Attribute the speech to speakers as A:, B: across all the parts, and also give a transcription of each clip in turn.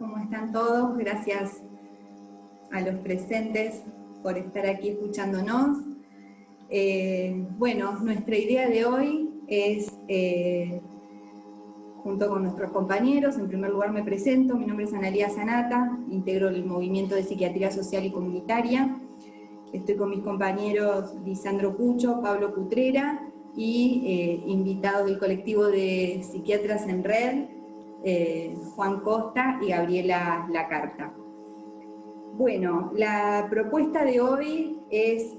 A: ¿Cómo están todos? Gracias a los presentes por estar aquí escuchándonos. Bueno, nuestra idea de hoy es, junto con nuestros compañeros, en primer lugar me presento, mi nombre es Analía Zanata, integro el Movimiento de Psiquiatría Social y Comunitaria. Estoy con mis compañeros Lisandro Pucho, Pablo Cutrera y invitados del colectivo de Psiquiatras en Red, Juan Costa y Gabriela Lacarta. Bueno, la propuesta de hoy es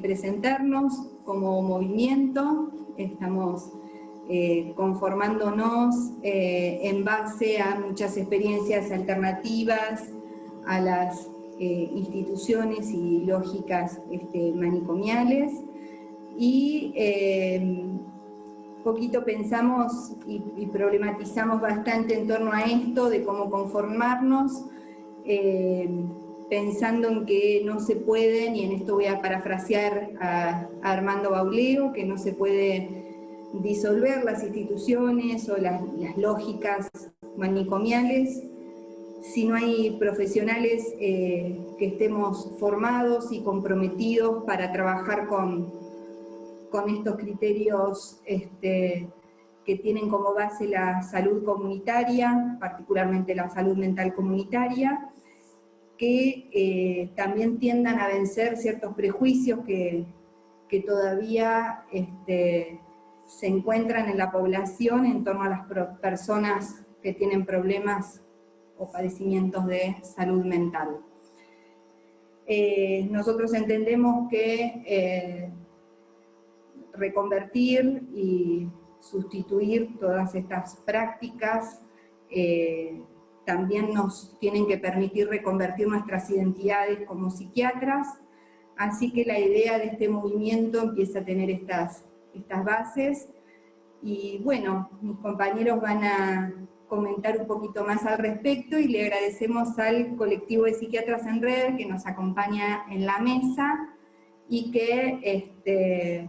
A: presentarnos como movimiento. Estamos conformándonos en base a muchas experiencias alternativas, a las instituciones y lógicas manicomiales, y poquito pensamos y problematizamos bastante en torno a esto de cómo conformarnos, pensando en que no se pueden, y en esto voy a parafrasear a Armando Bauleo, que no se puede disolver las instituciones o las lógicas manicomiales si no hay profesionales que estemos formados y comprometidos para trabajar con estos criterios que tienen como base la salud comunitaria, particularmente la salud mental comunitaria, que también tiendan a vencer ciertos prejuicios que todavía se encuentran en la población en torno a las personas que tienen problemas o padecimientos de salud mental. Nosotros entendemos que reconvertir y sustituir todas estas prácticas también nos tienen que permitir reconvertir nuestras identidades como psiquiatras, así que la idea de este movimiento empieza a tener estas bases, y bueno, mis compañeros van a comentar un poquito más al respecto, y le agradecemos al colectivo de Psiquiatras en Red que nos acompaña en la mesa, y que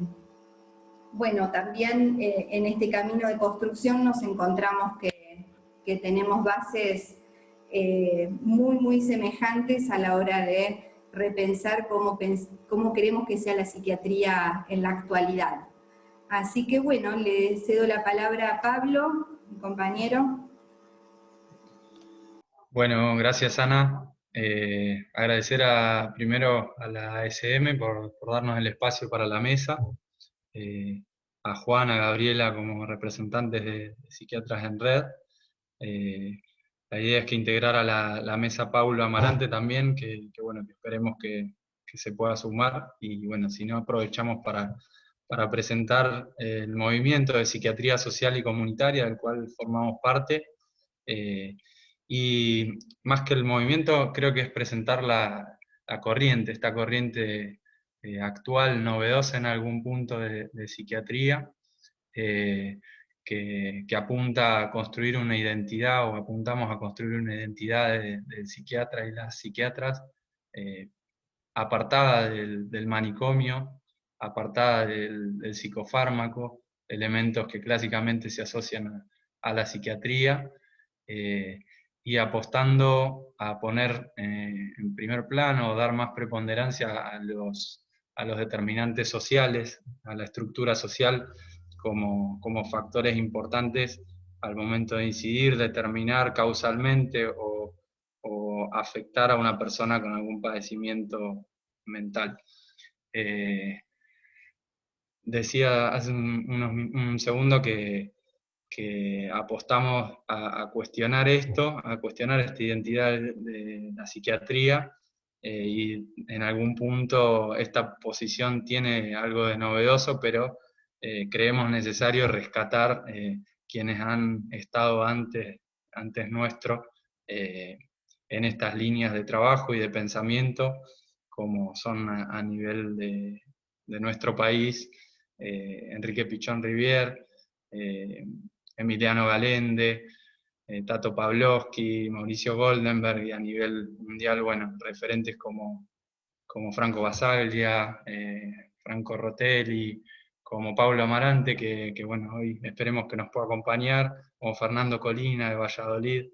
A: bueno, también en este camino de construcción nos encontramos que tenemos bases muy semejantes a la hora de repensar cómo queremos que sea la psiquiatría en la actualidad. Así que bueno, le cedo la palabra a Pablo, mi compañero.
B: Bueno, gracias Ana. Agradecer primero a la SM por darnos el espacio para la mesa, a Juan, a Gabriela como representantes de Psiquiatras en Red. La idea es que integrar a la mesa Paulo Amarante también, que bueno, que esperemos que se pueda sumar, y bueno, si no, aprovechamos para presentar el movimiento de psiquiatría social y comunitaria del cual formamos parte. Y más que el movimiento, creo que es presentar la corriente, esta corriente actual, novedosa en algún punto de psiquiatría, que apunta a construir una identidad, o apuntamos a construir una identidad del psiquiatra y las psiquiatras, apartada del manicomio, apartada del psicofármaco, elementos que clásicamente se asocian a la psiquiatría, y apostando a poner en primer plano, o dar más preponderancia a los determinantes sociales, a la estructura social, como factores importantes al momento de incidir, determinar causalmente o afectar a una persona con algún padecimiento mental. Decía hace un segundo que apostamos a cuestionar esto, a cuestionar esta identidad de la psiquiatría, y en algún punto esta posición tiene algo de novedoso, pero creemos necesario rescatar quienes han estado antes nuestro en estas líneas de trabajo y de pensamiento, como son a nivel de nuestro país, Enrique Pichón Rivière, Emiliano Galende, Tato Pavlovsky, Mauricio Goldenberg, y a nivel mundial, bueno, referentes como Franco Basaglia, Franco Rotelli, como Pablo Amarante, que bueno, hoy esperemos que nos pueda acompañar, como Fernando Colina de Valladolid,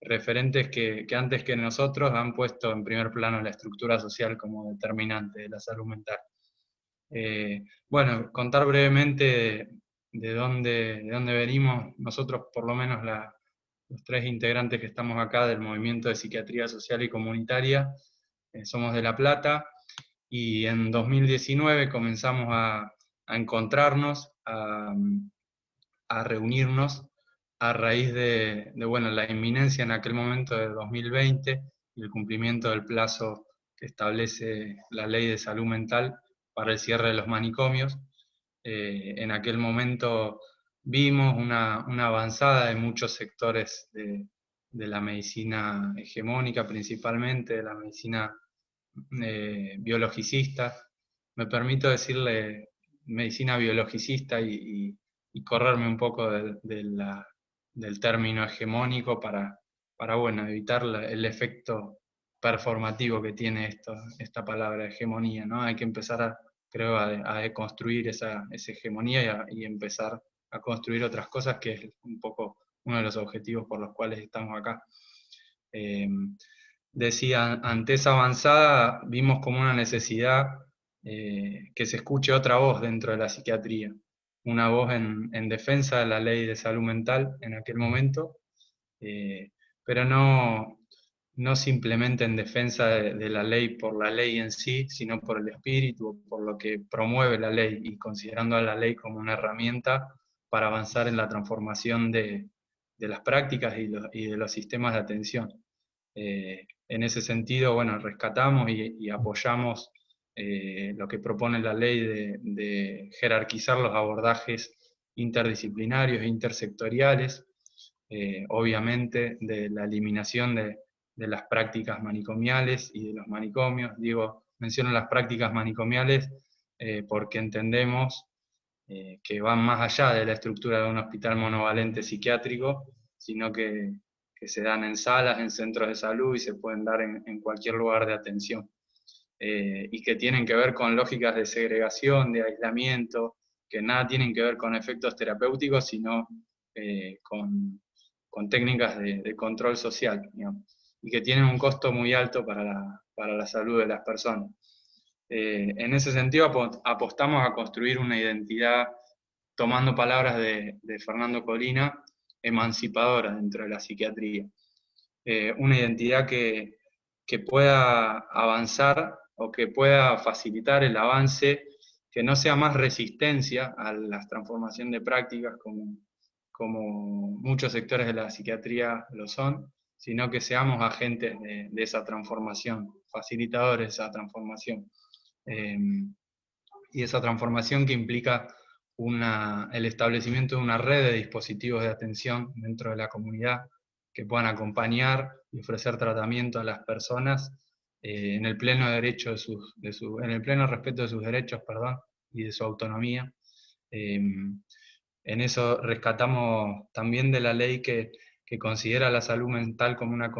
B: referentes que antes que nosotros han puesto en primer plano la estructura social como determinante de la salud mental. Bueno, contar brevemente de dónde venimos. Nosotros, por lo menos los 3 integrantes que estamos acá del Movimiento de Psiquiatría Social y Comunitaria, somos de La Plata, y en 2019 comenzamos a encontrarnos, a reunirnos a raíz de bueno, la inminencia en aquel momento de 2020 y el cumplimiento del plazo que establece la Ley de Salud Mental para el cierre de los manicomios. En aquel momento vimos una avanzada de muchos sectores de la medicina hegemónica, principalmente de la medicina biologicista. Me permito decirle medicina biologicista y correrme un poco del término hegemónico para bueno, evitar el efecto performativo que tiene esta palabra hegemonía, ¿no? Hay que empezar, creo, a deconstruir esa hegemonía y empezar a construir otras cosas, que es un poco uno de los objetivos por los cuales estamos acá. Decía, ante esa avanzada vimos como una necesidad que se escuche otra voz dentro de la psiquiatría, una voz en defensa de la ley de salud mental en aquel momento, pero no simplemente en defensa de la ley por la ley en sí, sino por el espíritu, por lo que promueve la ley, y considerando a la ley como una herramienta para avanzar en la transformación de las prácticas y de los sistemas de atención. En ese sentido, bueno, rescatamos y apoyamos lo que propone la ley de jerarquizar los abordajes interdisciplinarios e intersectoriales, obviamente de la eliminación de las prácticas manicomiales y de los manicomios. Menciono las prácticas manicomiales porque entendemos que van más allá de la estructura de un hospital monovalente psiquiátrico, sino que se dan en salas, en centros de salud, y se pueden dar en cualquier lugar de atención. Y que tienen que ver con lógicas de segregación, de aislamiento, que nada tienen que ver con efectos terapéuticos, sino con técnicas de control social, digamos, y que tienen un costo muy alto para la salud de las personas. En ese sentido apostamos a construir una identidad, tomando palabras de Fernando Colina, emancipadora dentro de la psiquiatría. Una identidad que pueda avanzar o que pueda facilitar el avance, que no sea más resistencia a la transformación de prácticas como muchos sectores de la psiquiatría lo son, sino que seamos agentes de esa transformación, facilitadores de esa transformación. Y esa transformación que implica el establecimiento de una red de dispositivos de atención dentro de la comunidad que puedan acompañar y ofrecer tratamiento a las personas en el pleno derecho en el pleno respeto de sus derechos, y de su autonomía. En eso rescatamos también de la ley que considera la salud mental como una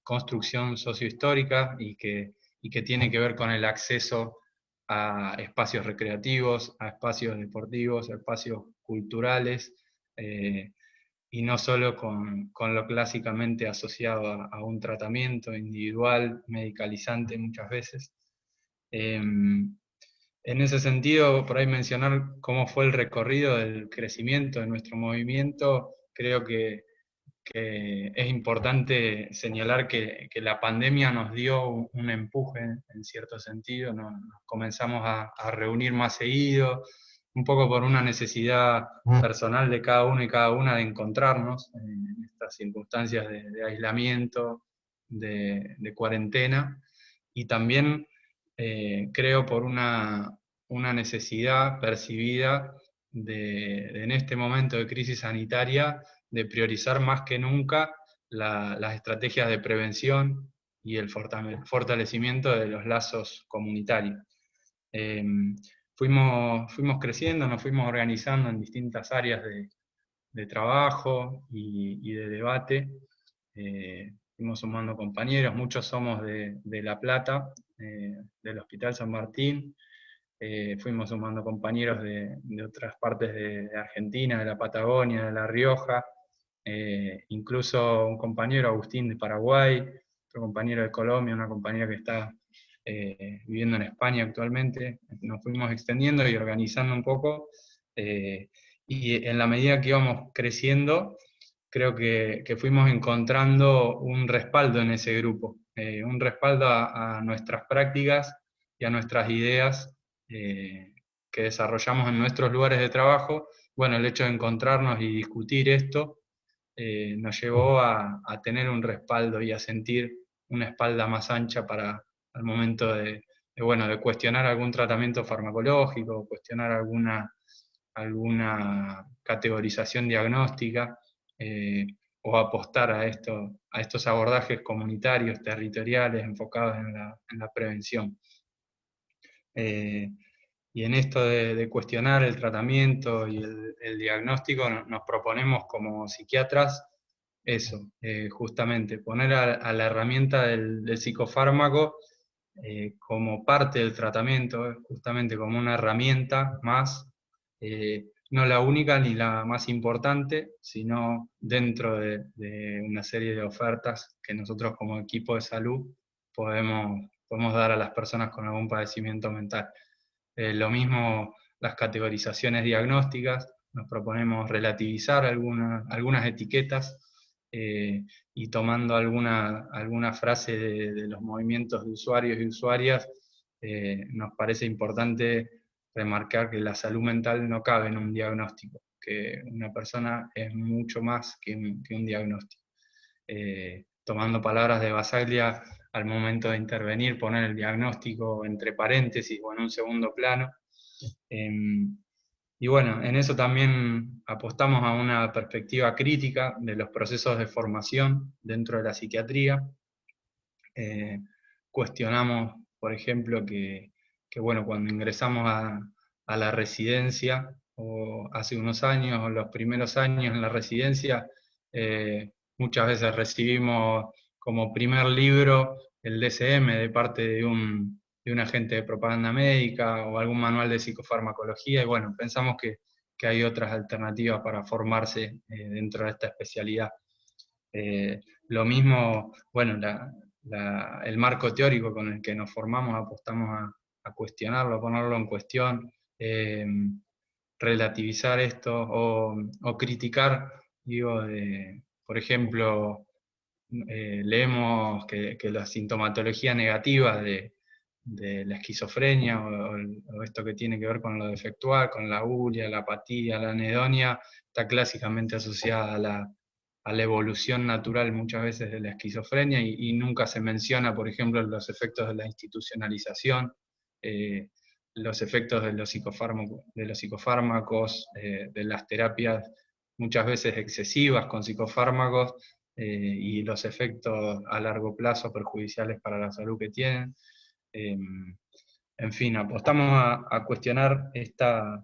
B: construcción sociohistórica y que tiene que ver con el acceso a espacios recreativos, a espacios deportivos, a espacios culturales, y no solo con lo clásicamente asociado a un tratamiento individual, medicalizante muchas veces. En ese sentido, por ahí mencionar cómo fue el recorrido del crecimiento de nuestro movimiento. Creo que es importante señalar que la pandemia nos dio un empuje en cierto sentido, nos comenzamos a reunir más seguido, un poco por una necesidad personal de cada uno y cada una de encontrarnos en estas circunstancias de aislamiento, de cuarentena, y también creo por una necesidad percibida en este momento de crisis sanitaria, de priorizar más que nunca las estrategias de prevención y el fortalecimiento de los lazos comunitarios. Fuimos creciendo, nos fuimos organizando en distintas áreas de trabajo y de debate. Fuimos sumando compañeros, muchos somos de La Plata, del Hospital San Martín. Fuimos sumando compañeros de otras partes de Argentina, de la Patagonia, de La Rioja, incluso un compañero, Agustín, de Paraguay, otro compañero de Colombia, una compañera que está viviendo en España actualmente. Nos fuimos extendiendo y organizando un poco, y en la medida que íbamos creciendo, creo que fuimos encontrando un respaldo en ese grupo, un respaldo a nuestras prácticas y a nuestras ideas que desarrollamos en nuestros lugares de trabajo. Bueno, el hecho de encontrarnos y discutir esto nos llevó a tener un respaldo y a sentir una espalda más ancha para al momento bueno, de cuestionar algún tratamiento farmacológico, cuestionar alguna categorización diagnóstica, o apostar a estos abordajes comunitarios, territoriales, enfocados en la prevención. Y en esto de cuestionar el tratamiento y el diagnóstico, nos proponemos como psiquiatras eso, justamente poner a la herramienta del psicofármaco como parte del tratamiento, justamente como una herramienta más, no la única ni la más importante, sino dentro de una serie de ofertas que nosotros como equipo de salud podemos dar a las personas con algún padecimiento mental. Lo mismo las categorizaciones diagnósticas, nos proponemos relativizar algunas etiquetas, y tomando alguna frase de los movimientos de usuarios y usuarias, nos parece importante remarcar que la salud mental no cabe en un diagnóstico, que una persona es mucho más que un diagnóstico. Tomando palabras de Basaglia, al momento de intervenir, poner el diagnóstico entre paréntesis o en un segundo plano. Y bueno, en eso también apostamos a una perspectiva crítica de los procesos de formación dentro de la psiquiatría. Cuestionamos, por ejemplo, que bueno, cuando ingresamos a la residencia, o hace unos años, o los primeros años en la residencia, muchas veces recibimos como primer libro el DSM de parte de un agente de propaganda médica o algún manual de psicofarmacología, y bueno, pensamos que hay otras alternativas para formarse dentro de esta especialidad. Lo mismo, bueno, el marco teórico con el que nos formamos, apostamos a cuestionarlo, a ponerlo en cuestión, relativizar esto o criticar, digo, por ejemplo, leemos que la sintomatología negativa de la esquizofrenia o esto que tiene que ver con lo defectual, con la uria, la apatía, la anedonia, está clásicamente asociada a la evolución natural muchas veces de la esquizofrenia, y nunca se menciona, por ejemplo, los efectos de la institucionalización, los efectos de los psicofármacos, de las terapias muchas veces excesivas con psicofármacos, y los efectos a largo plazo perjudiciales para la salud que tienen. En fin, apostamos a cuestionar estos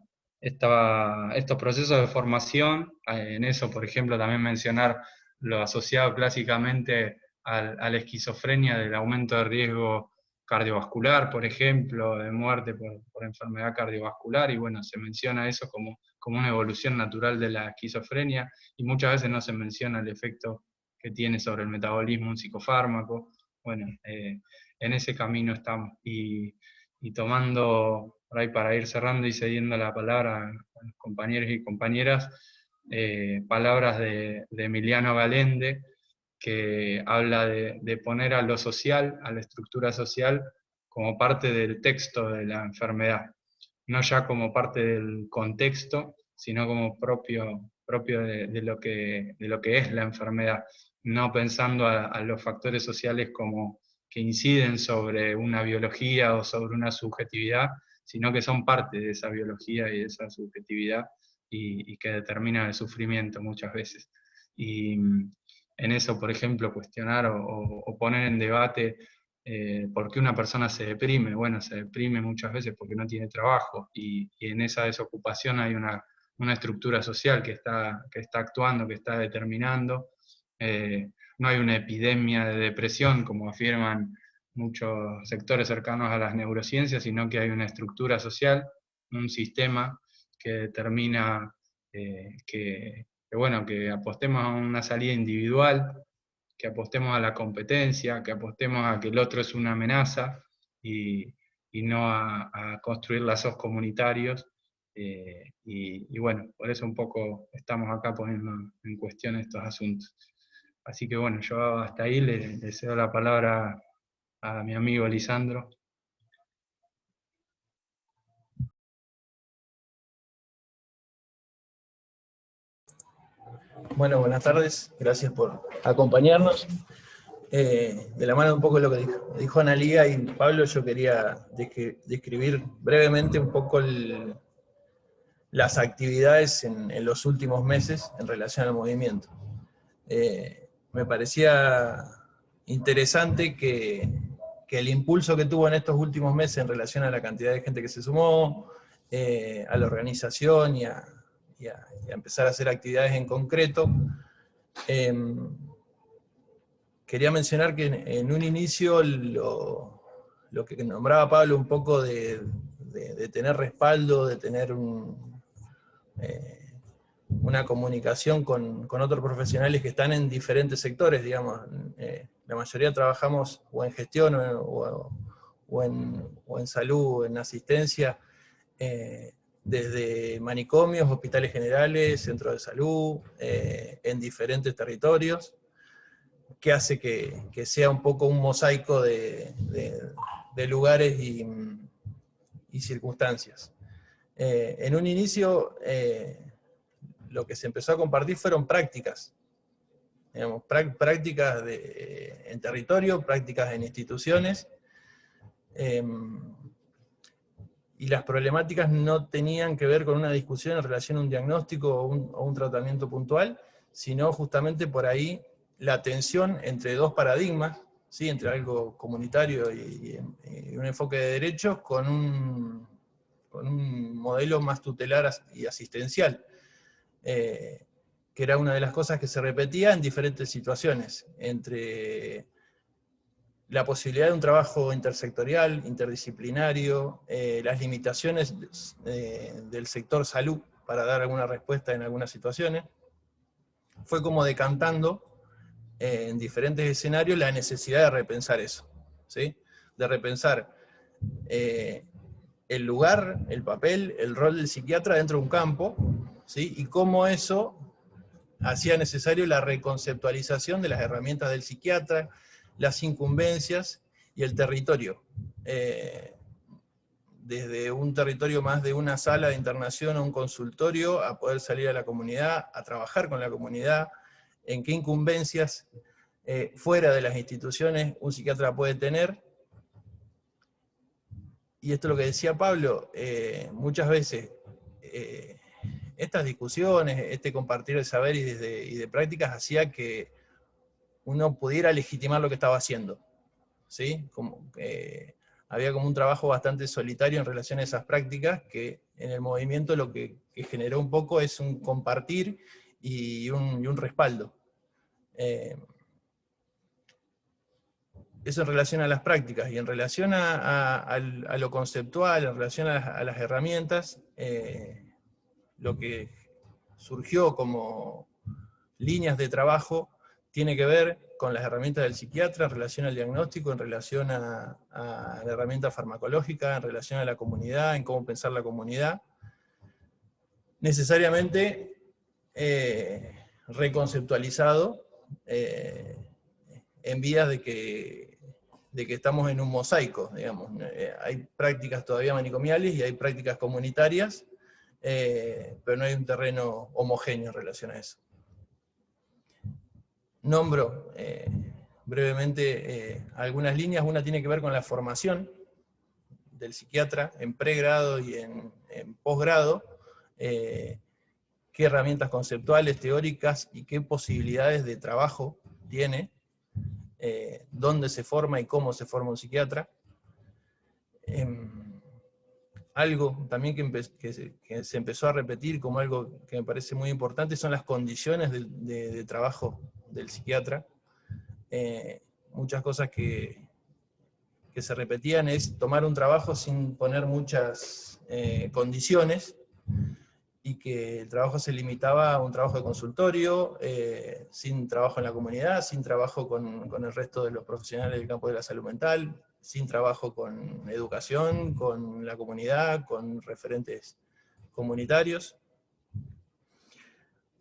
B: procesos de formación. En eso, por ejemplo, también mencionar lo asociado clásicamente a la esquizofrenia, del aumento de riesgo cardiovascular, por ejemplo, de muerte por enfermedad cardiovascular, y bueno, se menciona eso como una evolución natural de la esquizofrenia, y muchas veces no se menciona el efecto que tiene sobre el metabolismo un psicofármaco. Bueno, en ese camino estamos. Y tomando, por ahí para ir cerrando y cediendo la palabra a los compañeros y compañeras, palabras de Emiliano Galende, que habla de poner a lo social, a la estructura social, como parte del texto de la enfermedad, no ya como parte del contexto, sino como propio de lo que es la enfermedad, no pensando a los factores sociales como que inciden sobre una biología o sobre una subjetividad, sino que son parte de esa biología y de esa subjetividad, y que determinan el sufrimiento muchas veces. Y en eso, por ejemplo, cuestionar o poner en debate por qué una persona se deprime. Bueno, se deprime muchas veces porque no tiene trabajo, y en esa desocupación hay una estructura social que está actuando, que está determinando. No hay una epidemia de depresión, como afirman muchos sectores cercanos a las neurociencias, sino que hay una estructura social, un sistema que determina que bueno, que apostemos a una salida individual, que apostemos a la competencia, que apostemos a que el otro es una amenaza, y no a construir lazos comunitarios. Y bueno, por eso un poco estamos acá poniendo en cuestión estos asuntos. Así que bueno, yo hasta ahí le cedo la palabra a mi amigo Lisandro.
C: Bueno, buenas tardes, gracias por acompañarnos. De la mano un poco de lo que dijo Analía y Pablo, yo quería describir brevemente un poco las actividades en los últimos meses en relación al movimiento. Me parecía interesante que el impulso que tuvo en estos últimos meses en relación a la cantidad de gente que se sumó, a la organización y a empezar a hacer actividades en concreto. Quería mencionar que en un inicio lo que nombraba Pablo un poco de tener respaldo, de tener una comunicación con otros profesionales que están en diferentes sectores, digamos. La mayoría trabajamos o en gestión o en salud, en asistencia, desde manicomios, hospitales generales, centros de salud, en diferentes territorios, que hace que sea un poco un mosaico de lugares y circunstancias. En un inicio, lo que se empezó a compartir fueron prácticas, digamos, prácticas en territorio, prácticas en instituciones, y las problemáticas no tenían que ver con una discusión en relación a un diagnóstico o un tratamiento puntual, sino justamente por ahí la tensión entre dos paradigmas, ¿sí? Entre algo comunitario y un enfoque de derechos con un modelo más tutelar y asistencial, que era una de las cosas que se repetía en diferentes situaciones, entre la posibilidad de un trabajo intersectorial, interdisciplinario, las limitaciones del sector salud para dar alguna respuesta en algunas situaciones. Fue como decantando en diferentes escenarios la necesidad de repensar eso, ¿sí? De repensar el lugar, el papel, el rol del psiquiatra dentro de un campo, ¿sí? Y cómo eso hacía necesario la reconceptualización de las herramientas del psiquiatra, las incumbencias y el territorio. Desde un territorio más de una sala de internación o un consultorio, a poder salir a la comunidad, a trabajar con la comunidad, en qué incumbencias fuera de las instituciones un psiquiatra puede tener. Y esto es lo que decía Pablo, muchas veces estas discusiones, este compartir de saber y de prácticas hacía que uno pudiera legitimar lo que estaba haciendo, ¿sí? Había como un trabajo bastante solitario en relación a esas prácticas, que en el movimiento lo que generó un poco es un compartir y un respaldo. Eso en relación a las prácticas, y en relación a lo conceptual, en relación a las herramientas, lo que surgió como líneas de trabajo tiene que ver con las herramientas del psiquiatra en relación al diagnóstico, en relación a la herramienta farmacológica, en relación a la comunidad, en cómo pensar la comunidad. Necesariamente reconceptualizado, en vías de que estamos en un mosaico, digamos. Hay prácticas todavía manicomiales y hay prácticas comunitarias, pero no hay un terreno homogéneo en relación a eso. Nombro brevemente algunas líneas. Una tiene que ver con la formación del psiquiatra en pregrado y en posgrado, qué herramientas conceptuales, teóricas y qué posibilidades de trabajo tiene, dónde se forma y cómo se forma un psiquiatra. Algo también que se empezó a repetir como algo que me parece muy importante son las condiciones de trabajo del psiquiatra. Muchas cosas que se repetían es tomar un trabajo sin poner muchas condiciones, y que el trabajo se limitaba a un trabajo de consultorio, sin trabajo en la comunidad, sin trabajo con el resto de los profesionales del campo de la salud mental, sin trabajo con educación, con la comunidad, con referentes comunitarios.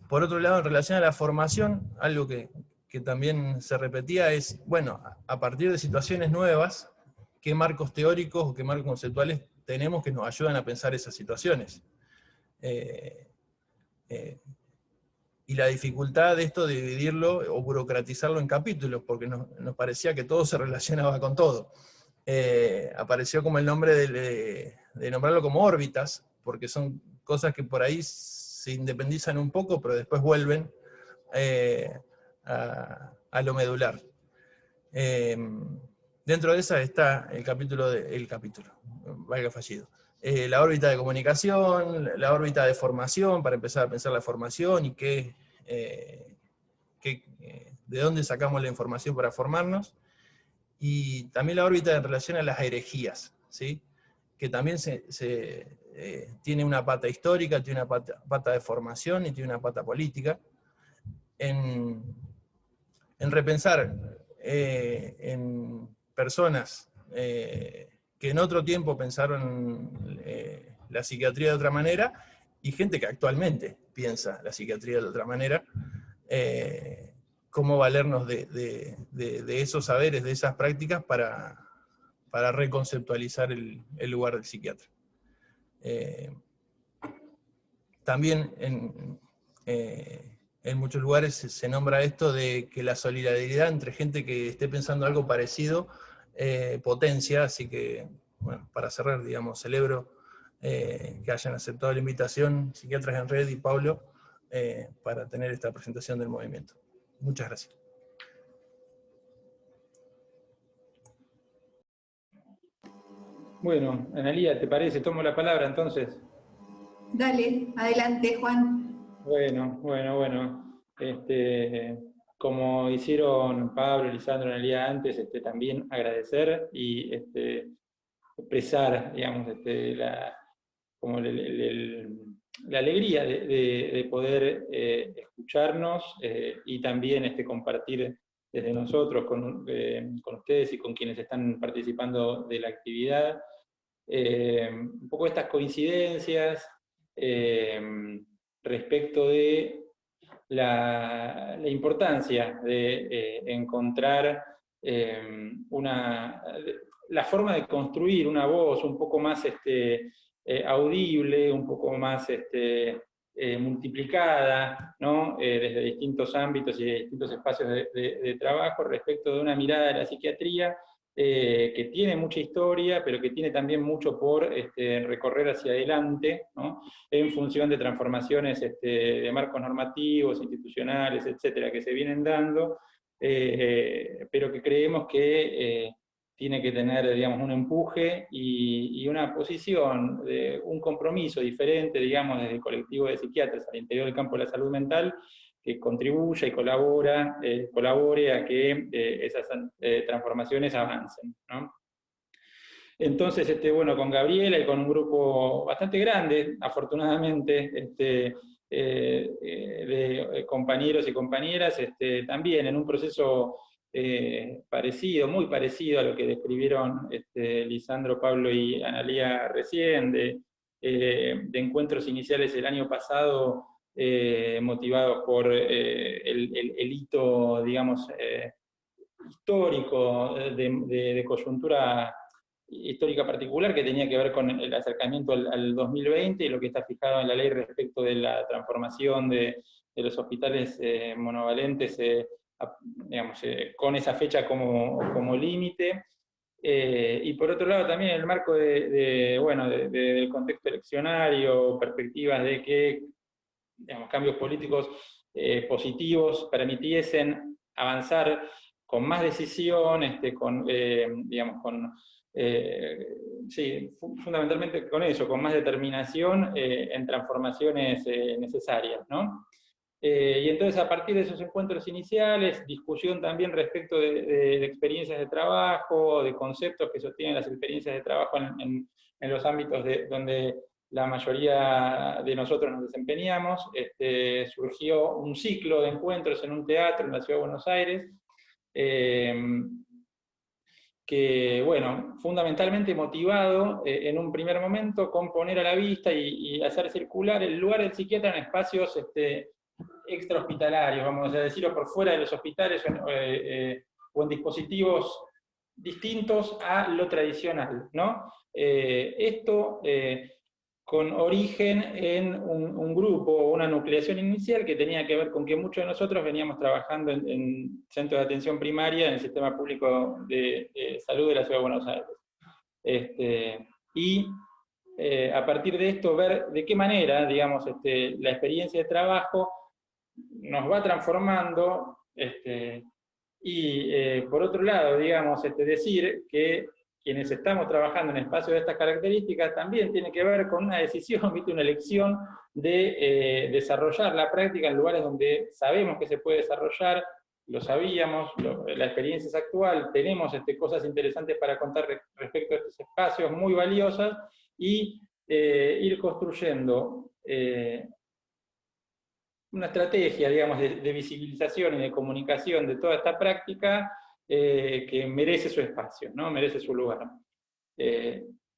C: Por otro lado, en relación a la formación, algo que también se repetía es, bueno, a partir de situaciones nuevas, ¿qué marcos teóricos o qué marcos conceptuales tenemos que nos ayudan a pensar esas situaciones? Y la dificultad de esto de dividirlo o burocratizarlo en capítulos, porque nos parecía que todo se relacionaba con todo. Apareció como el nombre de nombrarlo como órbitas, porque son cosas que por ahí se independizan un poco, pero después vuelven a lo medular. Dentro de esa está el capítulo, valga fallido. La órbita de comunicación, la órbita de formación, para empezar a pensar la formación y de dónde sacamos la información para formarnos, y también la órbita en relación a las herejías, ¿sí? Que también tiene una pata histórica, tiene una pata de formación y tiene una pata política, en repensar en personas que en otro tiempo pensaron la psiquiatría de otra manera, y gente que actualmente piensa la psiquiatría de otra manera, cómo valernos de esos saberes, de esas prácticas para reconceptualizar el lugar del psiquiatra. También en muchos lugares se nombra esto de que la solidaridad entre gente que esté pensando algo parecido potencia, así que, bueno, para cerrar, digamos, celebro que hayan aceptado la invitación Psiquiatras en Red y Pablo para tener esta presentación del movimiento. Muchas gracias.
D: Bueno, Analía, ¿te parece? Tomo la palabra entonces.
A: Dale, adelante, Juan.
D: Bueno. Como hicieron Pablo, Lisandro, Analía antes, también agradecer y expresar, digamos, la alegría de poder escucharnos y también compartir desde nosotros con ustedes y con quienes están participando de la actividad. Un poco estas coincidencias respecto de la importancia de encontrar la forma de construir una voz un poco más audible, un poco más multiplicada, ¿no? Desde distintos ámbitos y de distintos espacios de trabajo respecto de una mirada de la psiquiatría que tiene mucha historia, pero que tiene también mucho por recorrer hacia adelante, ¿no? En función de transformaciones de marcos normativos, institucionales, etcétera, que se vienen dando, pero que creemos que tiene que tener, digamos, un empuje y una posición, un compromiso diferente, digamos, desde el colectivo de psiquiatras al interior del campo de la salud mental, que contribuya y colabore a que esas transformaciones avancen, ¿no? Entonces, bueno, con Gabriela y con un grupo bastante grande, afortunadamente, de compañeros y compañeras, también en un proceso parecido, muy parecido a lo que describieron Lisandro, Pablo y Analía recién, de encuentros iniciales el año pasado, motivados por el hito, digamos, histórico de coyuntura histórica particular que tenía que ver con el acercamiento al 2020 y lo que está fijado en la ley respecto de la transformación de los hospitales monovalentes, digamos, con esa fecha como límite. Y por otro lado también en el marco del contexto eleccionario, perspectivas de que, digamos, cambios políticos positivos permitiesen avanzar con más decisión, fundamentalmente con eso, con más determinación en transformaciones necesarias, ¿no? Y entonces a partir de esos encuentros iniciales, discusión también respecto de experiencias de trabajo, de conceptos que sostienen las experiencias de trabajo en los ámbitos donde la mayoría de nosotros nos desempeñamos. Surgió un ciclo de encuentros en un teatro en la Ciudad de Buenos Aires, que, bueno, fundamentalmente motivado en un primer momento con poner a la vista y hacer circular el lugar del psiquiatra en espacios extrahospitalarios, vamos a decirlo, por fuera de los hospitales o en dispositivos distintos a lo tradicional, ¿no? Esto con origen en un grupo o una nucleación inicial que tenía que ver con que muchos de nosotros veníamos trabajando en centros de atención primaria en el sistema público de salud de la Ciudad de Buenos Aires. A partir de esto, ver de qué manera, digamos, la experiencia de trabajo nos va transformando, por otro lado, digamos, decir que quienes estamos trabajando en espacios de estas características también tiene que ver con una decisión, una elección de desarrollar la práctica en lugares donde sabemos que se puede desarrollar, lo sabíamos, la experiencia es actual, tenemos cosas interesantes para contar respecto a estos espacios, muy valiosas, y ir construyendo una estrategia, digamos, de visibilización y de comunicación de toda esta práctica que merece su espacio, ¿no? Merece su lugar.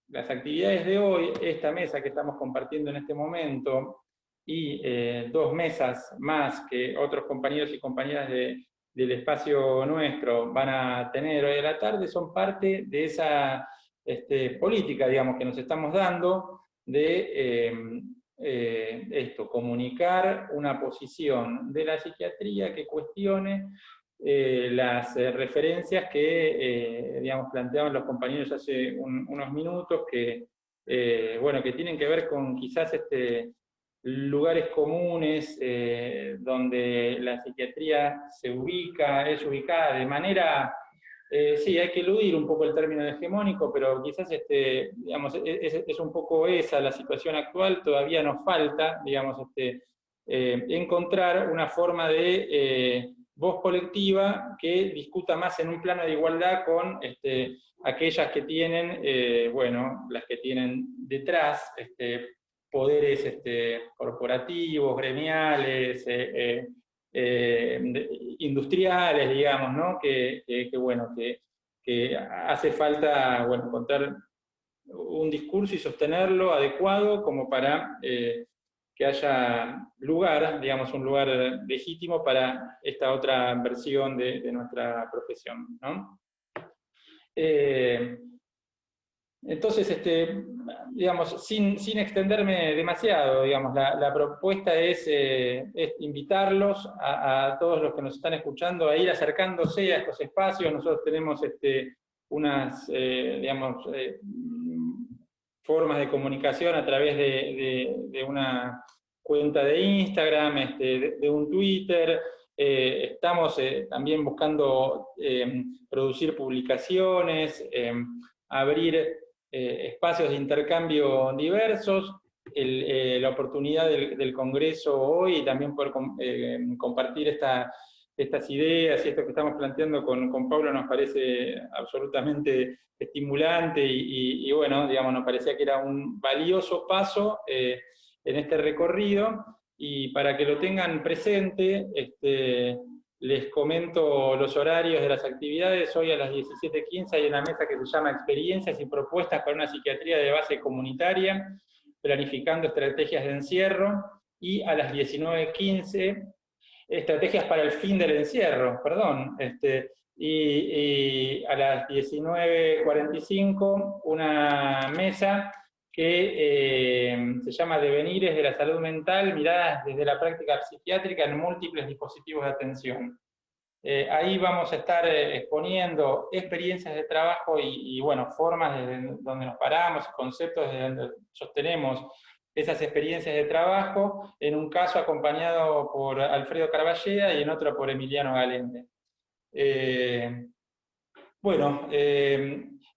D: Las actividades de hoy, esta mesa que estamos compartiendo en este momento, y 2 mesas más que otros compañeros y compañeras del espacio nuestro van a tener hoy a la tarde, son parte de esa política, digamos, que nos estamos dando de comunicar una posición de la psiquiatría que cuestione las referencias que, digamos, planteaban los compañeros hace unos minutos, que, bueno, que tienen que ver con quizás lugares comunes donde la psiquiatría es ubicada de manera, sí, hay que eludir un poco el término de hegemónico, pero quizás digamos, es un poco esa la situación actual. Todavía nos falta, digamos, encontrar una forma de voz colectiva que discuta más en un plano de igualdad con aquellas que tienen, bueno, las que tienen detrás poderes corporativos, gremiales, industriales, digamos, ¿no? Bueno, que hace falta, bueno, encontrar un discurso y sostenerlo adecuado como para que haya lugar, digamos, un lugar legítimo para esta otra versión de nuestra profesión, ¿no? Entonces, digamos, sin extenderme demasiado, digamos, la propuesta es invitarlos a todos los que nos están escuchando a ir acercándose a estos espacios. Nosotros tenemos unas, digamos, formas de comunicación a través de una cuenta de Instagram, de un Twitter. Estamos también buscando producir publicaciones, abrir espacios de intercambio diversos. La oportunidad del Congreso hoy, y también poder compartir estas ideas y esto que estamos planteando con Pablo, nos parece absolutamente estimulante y bueno, digamos, nos parecía que era un valioso paso en este recorrido. Y para que lo tengan presente, les comento los horarios de las actividades. Hoy a las 17:15 hay una mesa que se llama Experiencias y Propuestas para una Psiquiatría de Base Comunitaria, planificando estrategias de encierro, y a las 19:15, estrategias para el fin del encierro, perdón, y a las 19:45 una mesa que se llama Devenires de la Salud Mental, miradas desde la práctica psiquiátrica en múltiples dispositivos de atención. Ahí vamos a estar exponiendo experiencias de trabajo y bueno, formas desde donde nos paramos, conceptos desde donde sostenemos esas experiencias de trabajo, en un caso acompañado por Alfredo Carballeda y en otro por Emiliano Galende. Bueno,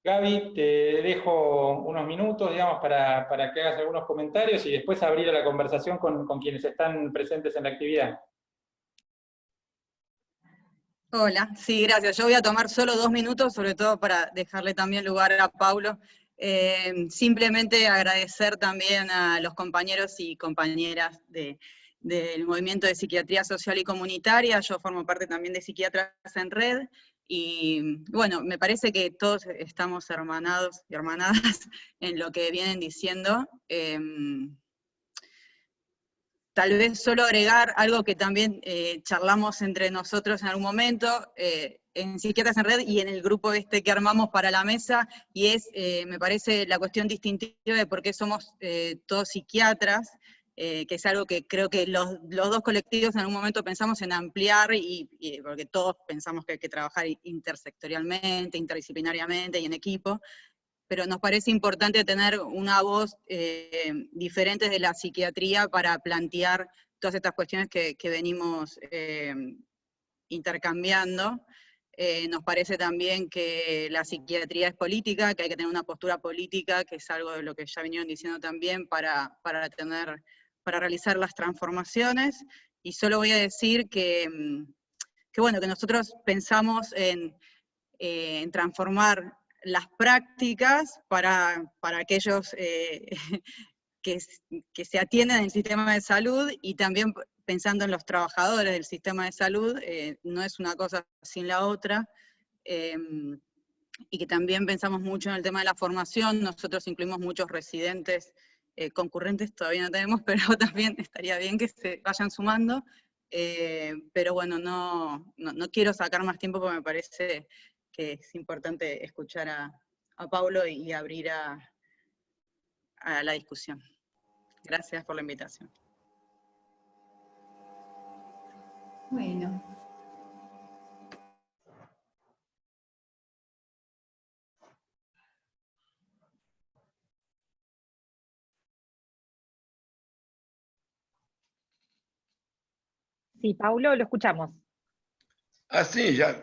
D: Gaby, te dejo unos minutos, digamos, para que hagas algunos comentarios y después abrir a la conversación con quienes están presentes en la actividad.
E: Hola, sí, gracias. Yo voy a tomar solo 2 minutos, sobre todo para dejarle también lugar a Paulo. Simplemente agradecer también a los compañeros y compañeras del Movimiento de Psiquiatría Social y Comunitaria. Yo formo parte también de Psiquiatras en Red, y bueno, me parece que todos estamos hermanados y hermanadas en lo que vienen diciendo. Tal vez solo agregar algo que también charlamos entre nosotros en algún momento, en Psiquiatras en Red y en el grupo que armamos para la mesa, y es, me parece, la cuestión distintiva de por qué somos todos psiquiatras, que es algo que creo que los dos colectivos en algún momento pensamos en ampliar, porque todos pensamos que hay que trabajar intersectorialmente, interdisciplinariamente y en equipo, pero nos parece importante tener una voz diferente de la psiquiatría para plantear todas estas cuestiones que venimos intercambiando. Nos parece también que la psiquiatría es política, que hay que tener una postura política, que es algo de lo que ya vinieron diciendo también, para realizar las transformaciones. Y solo voy a decir que bueno, que nosotros pensamos en transformar las prácticas para aquellos que se atienden en el sistema de salud, y también pensando en los trabajadores del sistema de salud, no es una cosa sin la otra, y que también pensamos mucho en el tema de la formación. Nosotros incluimos muchos residentes, concurrentes todavía no tenemos, pero también estaría bien que se vayan sumando, pero bueno, no quiero sacar más tiempo porque me parece que es importante escuchar a Paulo y abrir a la discusión. Gracias por la invitación.
A: Bueno.
F: Sí, Paulo, lo escuchamos.
G: Assim, já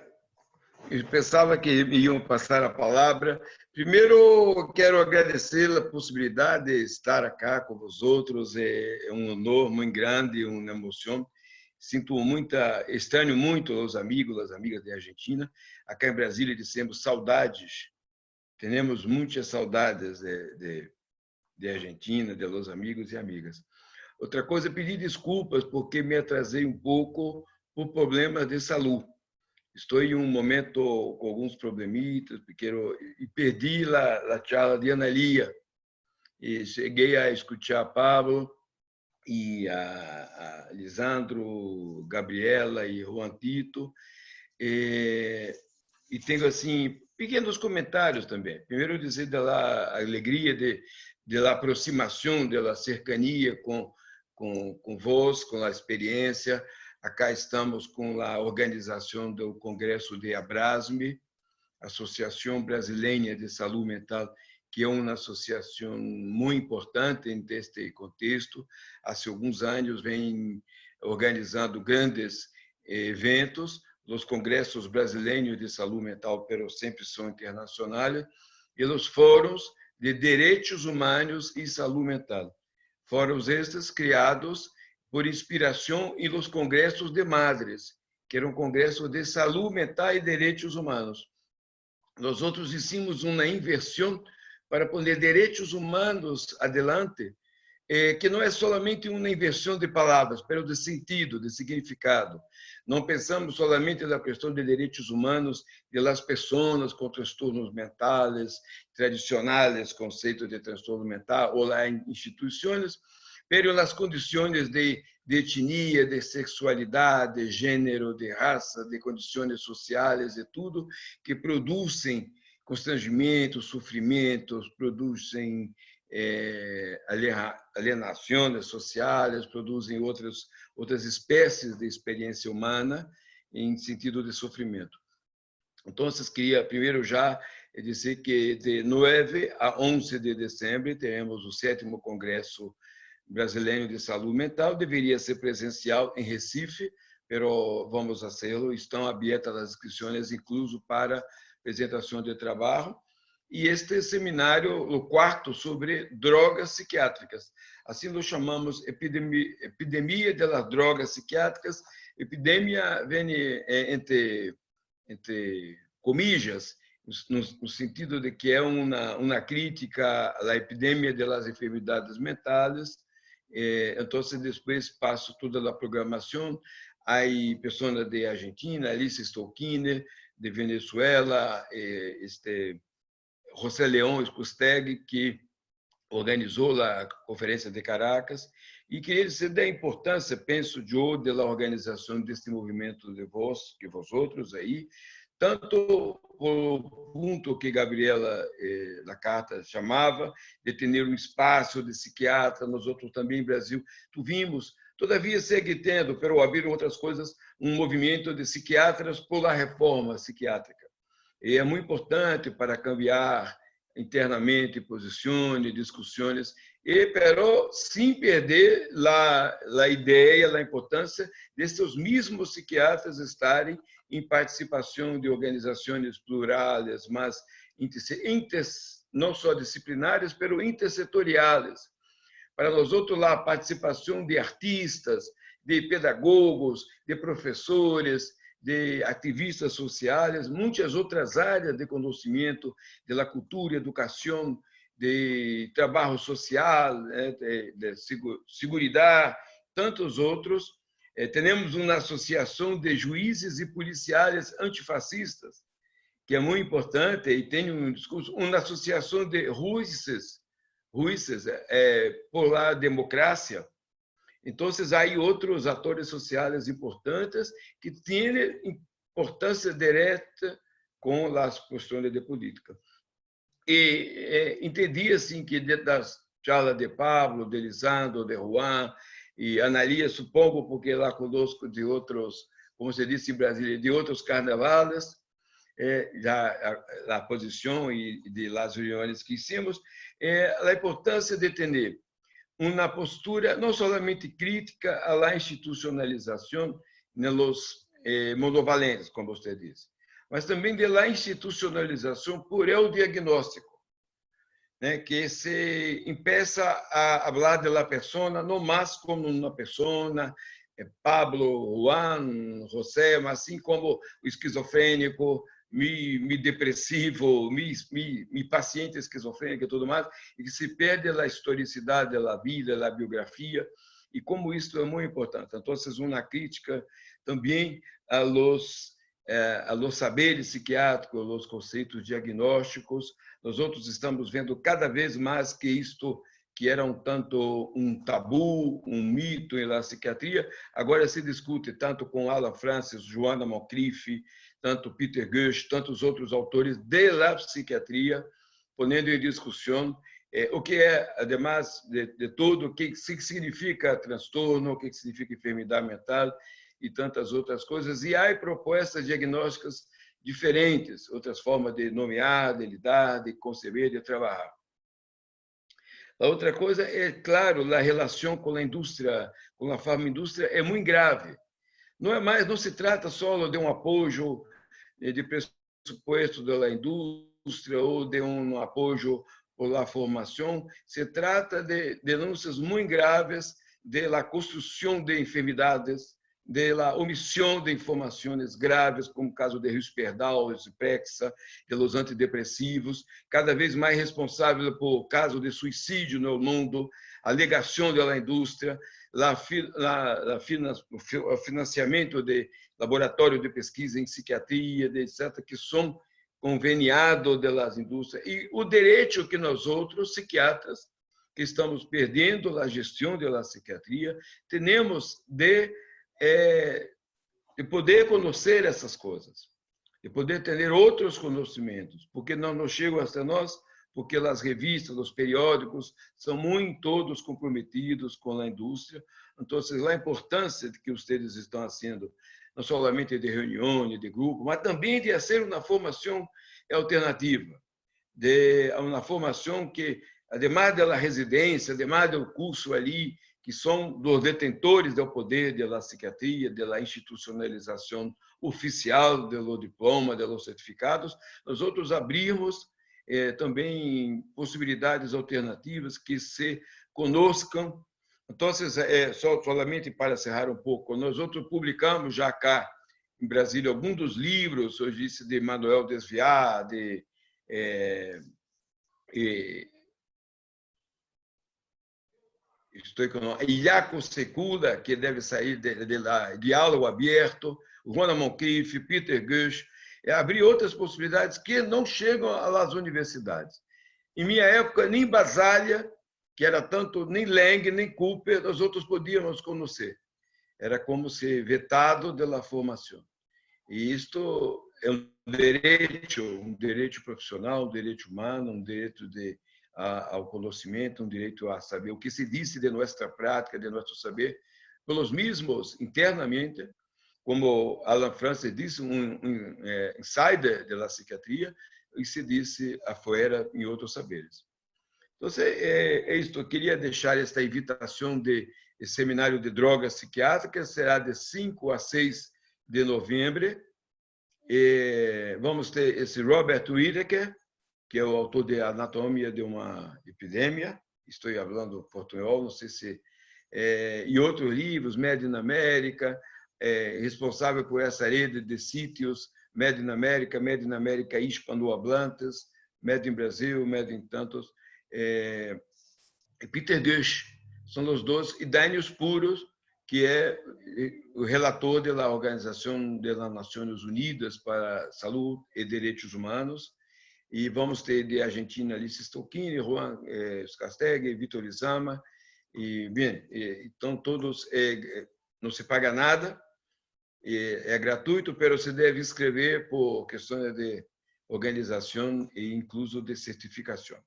G: eu pensava que iam passar a palavra. Primeiro, quero agradecer a possibilidade de estar aqui com os outros. É um honor muito grande, uma emoção. Sinto estranho muito os amigos, as amigas da Argentina. Aqui em Brasília dissemos saudades. Temos muitas saudades de Argentina, de los amigos e amigas. Outra coisa, pedir desculpas porque me atrasei um pouco por problemas de saúde. Estou em um momento com alguns problemitas, e perdi a charla de Analia. E cheguei a escutar Pablo e a Lisandro, Gabriela e Juan Tito. E tenho assim pequenos comentários também. Primeiro dizer da alegria da aproximação, da cercania com vós, com a experiência. Acá estamos com a organização do Congresso de Abrasme, Associação Brasileira de Saúde Mental, que é uma associação muito importante neste contexto. Há alguns anos vem organizando grandes eventos, os congressos brasileiros de saúde mental, pero sempre são internacionais, e os fóruns de direitos humanos e saúde mental. Fóruns estes criados por inspiração em los congressos de madres, que eram congressos de saúde mental e direitos humanos. Nós outros hicimos uma inversão para pôr direitos humanos adelante, que não é somente uma inversão de palavras, mas de sentido, de significado. Não pensamos somente na questão de direitos humanos de las pessoas com transtornos mentais, tradicionais conceitos de transtorno mental, ou lá em instituições, mas nas condições de etnia, de sexualidade, de gênero, de raça, de condições sociais e tudo, que produzem constrangimentos, sofrimentos, produzem alienações sociais, produzem outras espécies de experiência humana em sentido de sofrimento. Então, queria primeiro já dizer que de 9 a 11 de dezembro teremos o 7º Congresso Brasileiro de Saúde Mental. Deveria ser presencial em Recife, mas vamos fazê-lo. Estão abertas as inscrições, incluso para apresentação de trabalho. E este seminário, o 4º, sobre drogas psiquiátricas. Assim nós chamamos epidemia das drogas psiquiátricas. Epidemia vem entre comillas, no sentido de que é uma crítica à epidemia das enfermidades mentais. Então, depois passo toda a programação. Há pessoas de Argentina, Alice Stolkiner, de Venezuela, José León Escusteg, que organizou a Conferência de Caracas, e queria dizer da importância, penso, da organização deste movimento de vós, que vós outros aí, tanto por ponto que Gabriela na carta chamava, de ter um espaço de psiquiatra, nós outros também, no Brasil, vimos, todavia segue tendo, pero haviam outras coisas, movimento de psiquiatras por a reforma psiquiátrica. E é muito importante para cambiar internamente posições, discussões, pero sem perder a ideia, a importância desses mesmos psiquiatras estarem em participação de organizações plurais, mas não só disciplinares, mas intersetoriais. Para nós outros, a participação de artistas, de pedagogos, de professores, de ativistas sociais, muitas outras áreas de conhecimento, de cultura, educação, de trabalho social, de segurança, tantos outros. Temos uma associação de juízes e policiais antifascistas, que é muito importante, e tem um discurso, uma associação de juízes por la democracia. Então, há outros atores sociais importantes que têm importância direta com as questões de política. E entendi assim que das charlas de Pablo, de Lisandro, de Juan e Analia, supongo, porque lá conosco de outros, como se diz em Brasília, de outros carnavais, a posição e de las reuniões que hicimos, a importância de ter uma postura não somente crítica à institucionalização nos monovalentes, como você disse, mas também da institucionalização por el diagnóstico, né, que se empieza a falar da pessoa não mais como uma pessoa, Pablo, Juan, José, mas assim como o esquizofrênico, mi depressivo, mi paciente esquizofrênico e tudo mais, e que se perde a historicidade da vida, da biografia, e como isso é muito importante. Então, uma crítica também a los saberes psiquiátricos, aos conceitos diagnósticos. Nós outros estamos vendo cada vez mais que isto, que era um tanto um tabu, um mito na psiquiatria, agora se discute tanto com Alan Francis, Joanna Moncrief, tanto Peter Gush, tantos outros autores da psiquiatria, ponendo em discussão o que é, además de tudo, o que significa transtorno, o que significa enfermidade mental e tantas outras coisas. E há propostas diagnósticas diferentes, outras formas de nomear, de lidar, de conceber, de trabalhar. A outra coisa é, claro, a relação com a indústria, com a farmaindústria é muito grave. Não se trata só de um apoio de pressuposto da indústria ou de um apoio por la formação, se trata de denúncias muito graves da construção de enfermidades, da omissão de informações graves, como o caso de Risperdal, Zipexa, de los antidepressivos, cada vez mais responsável por caso de suicídio no mundo, a alegação da indústria, o financiamento de laboratórios de pesquisa em psiquiatria, etc., que são conveniados das indústrias, e o direito que nós outros, psiquiatras, que estamos perdendo a gestão da psiquiatria, temos de poder conhecer essas coisas, de poder ter outros conhecimentos, porque não chegam até nós, porque as revistas, os periódicos são muito todos comprometidos com a indústria. Então, a importância que vocês estão fazendo, não somente de reuniões, de grupo, mas também de fazer uma formação alternativa, de uma formação que, además da residência, además do curso ali, que são dos detentores do poder da psiquiatria, da institucionalização oficial do diploma, dos certificados, nós outros abrimos também possibilidades alternativas que se conoscam. Então, somente para encerrar um pouco, nós outros publicamos já cá em Brasília alguns dos livros, hoje disse de Manuel Desviar, de Iaco Secula, que deve sair de lá, Diálogo Aberto, Rona Moncrief, Peter Gush, abrir outras possibilidades que não chegam às universidades. Em minha época, nem Basália, que era tanto, nem Leng, nem Cooper, nós outros podíamos conhecer. Era como ser vetado da formação. E isto é um direito profissional, um direito humano, um direito ao conhecimento, um direito a saber o que se disse de nossa prática, de nosso saber, pelos mesmos internamente, como Alan Francis disse, insider da psiquiatria, e se disse afuera em outros saberes. Então, é isto. Eu queria deixar esta invitação de seminário de drogas psiquiátricas, será de 5 a 6 de novembro. Vamos ter esse Robert Whittaker, que é o autor de Anatomia de uma Epidemia, estou falando portunhol, não sei se... e outros livros, Made in America, responsável por essa rede de sítios, Made in America hispanohablantes, Made in Brasil, Made in tantos, Peter Gush, são os dois, e Daniel Puros, que é o relator da Organização das Nações Unidas para a Saúde e Direitos Humanos. E vamos ter de Argentina Alice Stocchini, Juan Scasteg, Vitor Lizama. E, bem, então todos, não se paga nada, é gratuito, mas se deve inscrever por questões de organização e incluso de certificação.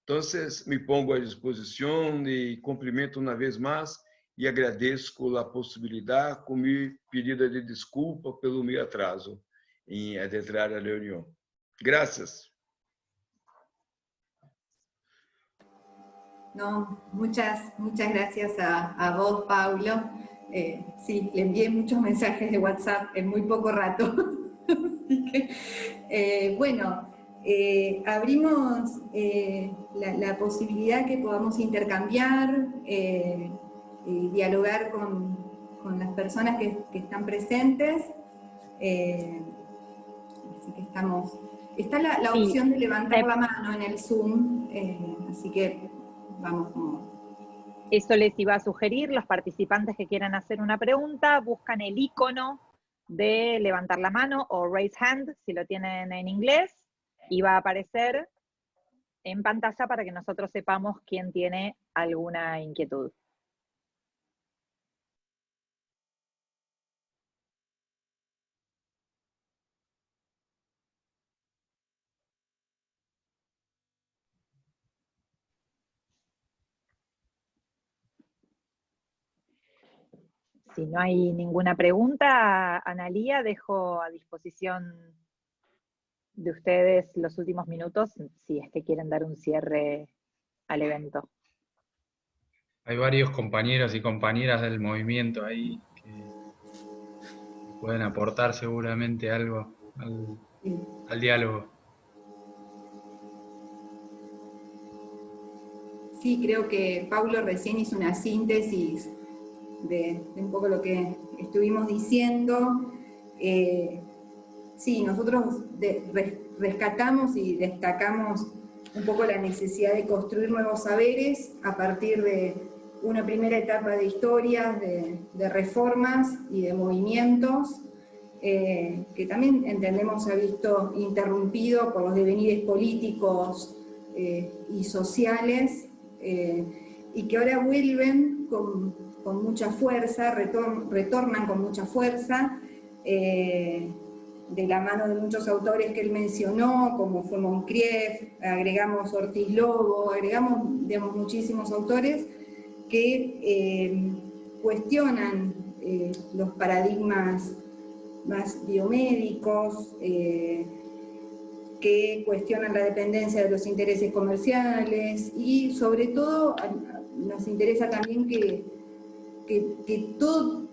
G: Então, me pongo à disposição e cumprimento uma vez mais e agradeço a possibilidade, com meu pedido de desculpa pelo meu atraso em adentrar a reunião. Gracias.
A: No, muchas gracias a vos, Paulo. Sí, le envié muchos mensajes de WhatsApp en muy poco rato. Así que, bueno, abrimos la posibilidad que podamos intercambiar y dialogar con las personas que están presentes. Así que está la opción de levantar la mano en el Zoom, así que vamos como...
F: Eso les iba a sugerir, los participantes que quieran hacer una pregunta, buscan el icono de levantar la mano o raise hand, si lo tienen en inglés, y va a aparecer en pantalla para que nosotros sepamos quién tiene alguna inquietud. Si no hay ninguna pregunta, Analía, dejo a disposición de ustedes los últimos minutos, si es que quieren dar un cierre al evento.
B: Hay varios compañeros y compañeras del movimiento ahí que pueden aportar seguramente algo al diálogo.
A: Sí, creo que Paulo recién hizo una síntesis de un poco lo que estuvimos diciendo. Sí, nosotros rescatamos y destacamos un poco la necesidad de construir nuevos saberes a partir de una primera etapa de historias, de reformas y de movimientos, que también entendemos se ha visto interrumpido por los devenires políticos y sociales, y que ahora vuelven con mucha fuerza, retornan con mucha fuerza, de la mano de muchos autores que él mencionó, como fue Moncrief, agregamos Ortiz Lobo, agregamos, digamos, muchísimos autores que cuestionan los paradigmas más biomédicos, que cuestionan la dependencia de los intereses comerciales, y sobre todo nos interesa también que todo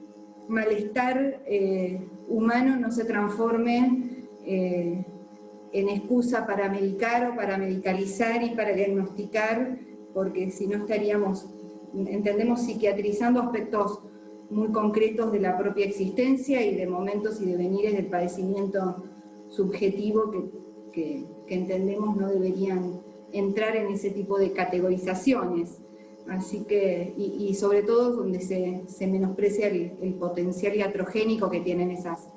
A: malestar humano no se transforme en excusa para medicar o para medicalizar y para diagnosticar, porque si no estaríamos, entendemos, psiquiatrizando aspectos muy concretos de la propia existencia y de momentos y devenires del padecimiento subjetivo que entendemos no deberían entrar en ese tipo de categorizaciones. Así que, y sobre todo donde se menosprecia el potencial iatrogénico que tienen esas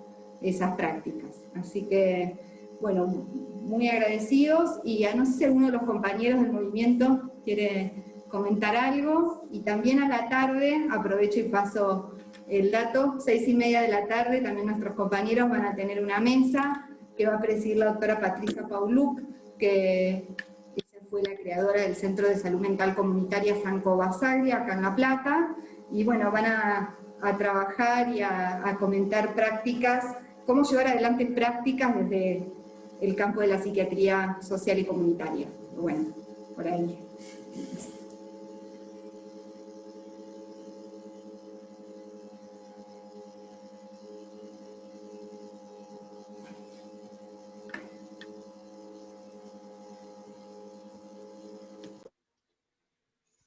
A: prácticas. Así que, bueno, muy agradecidos, y no sé si alguno de los compañeros del movimiento quiere comentar algo. Y también a la tarde, aprovecho y paso el dato, 6:30 de la tarde, también nuestros compañeros van a tener una mesa que va a presidir la doctora Patricia Pauluc, que fue la creadora del Centro de Salud Mental Comunitaria Franco Basaglia, acá en La Plata, y bueno, van a trabajar y a comentar prácticas, cómo llevar adelante prácticas desde el campo de la psiquiatría social y comunitaria. Bueno, por ahí.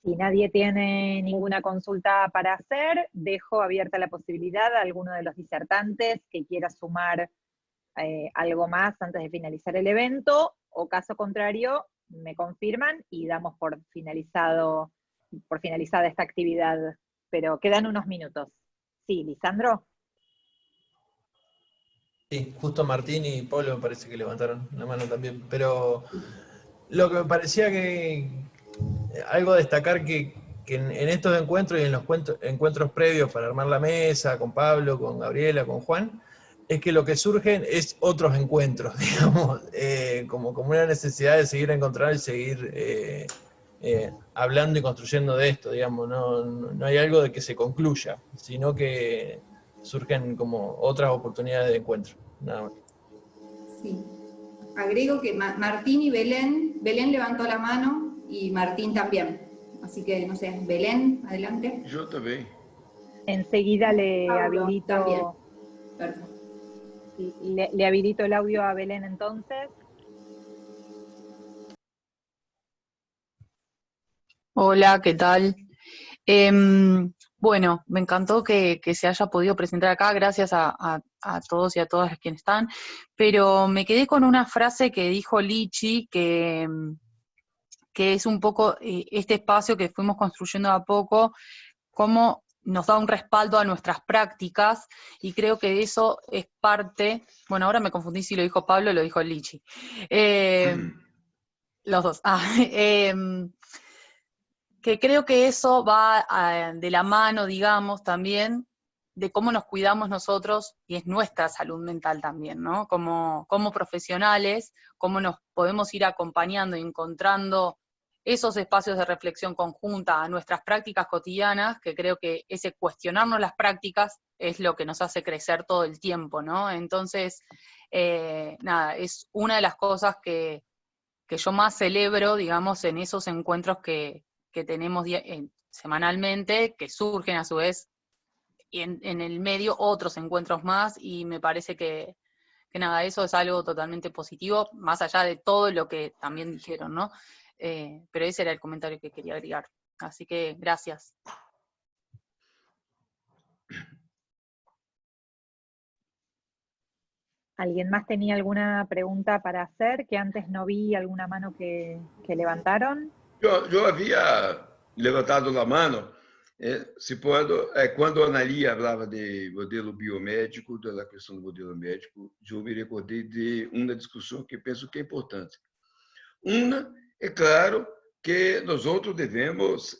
F: Si nadie tiene ninguna consulta para hacer, dejo abierta la posibilidad a alguno de los disertantes que quiera sumar algo más antes de finalizar el evento, o caso contrario, me confirman y damos por finalizada esta actividad, pero quedan unos minutos. Sí, Lisandro.
C: Sí, justo Martín y Pablo me parece que levantaron la mano también, pero lo que me parecía que algo a destacar que en estos encuentros y en los encuentros previos para armar la mesa con Pablo, con Gabriela, con Juan, es que lo que surgen es otros encuentros, digamos, como una necesidad de seguir encontrando y seguir hablando y construyendo de esto, digamos, no hay algo de que se concluya, sino que surgen como otras oportunidades de encuentro, nada más.
A: Sí. Agrego que Martín y Belén levantó la mano y Martín también. Así que, no sé, Belén, adelante.
G: Yo también.
F: Enseguida le
A: Pablo,
F: habilito.
A: también. Perdón.
F: Le habilito el audio a Belén entonces.
H: Hola, ¿qué tal? Bueno, me encantó que se haya podido presentar acá, gracias a todos y a todas quienes están, pero me quedé con una frase que dijo Lichi, que es un poco este espacio que fuimos construyendo a poco, cómo nos da un respaldo a nuestras prácticas, y creo que eso es parte, bueno, ahora me confundí si lo dijo Pablo o lo dijo Lichi. Los dos. Que creo que eso va de la mano, digamos, también, de cómo nos cuidamos nosotros, y es nuestra salud mental también, ¿no? Como profesionales, cómo nos podemos ir acompañando y encontrando esos espacios de reflexión conjunta a nuestras prácticas cotidianas, que creo que ese cuestionarnos las prácticas es lo que nos hace crecer todo el tiempo, ¿no? Entonces, nada, es una de las cosas que yo más celebro, digamos, en esos encuentros que tenemos semanalmente, que surgen a su vez y en el medio otros encuentros más, y me parece que nada, eso es algo totalmente positivo, más allá de todo lo que también dijeron, ¿no? Pero ese era el comentario que quería agregar. Así que gracias.
F: ¿Alguien más tenía alguna pregunta para hacer? Que antes no vi alguna mano que levantaron.
G: Eu havia levantado a mano, quando a Analia falava de modelo biomédico, da questão do modelo médico, eu me recordei de uma discussão que penso que é importante. Uma, é claro, que nós outros devemos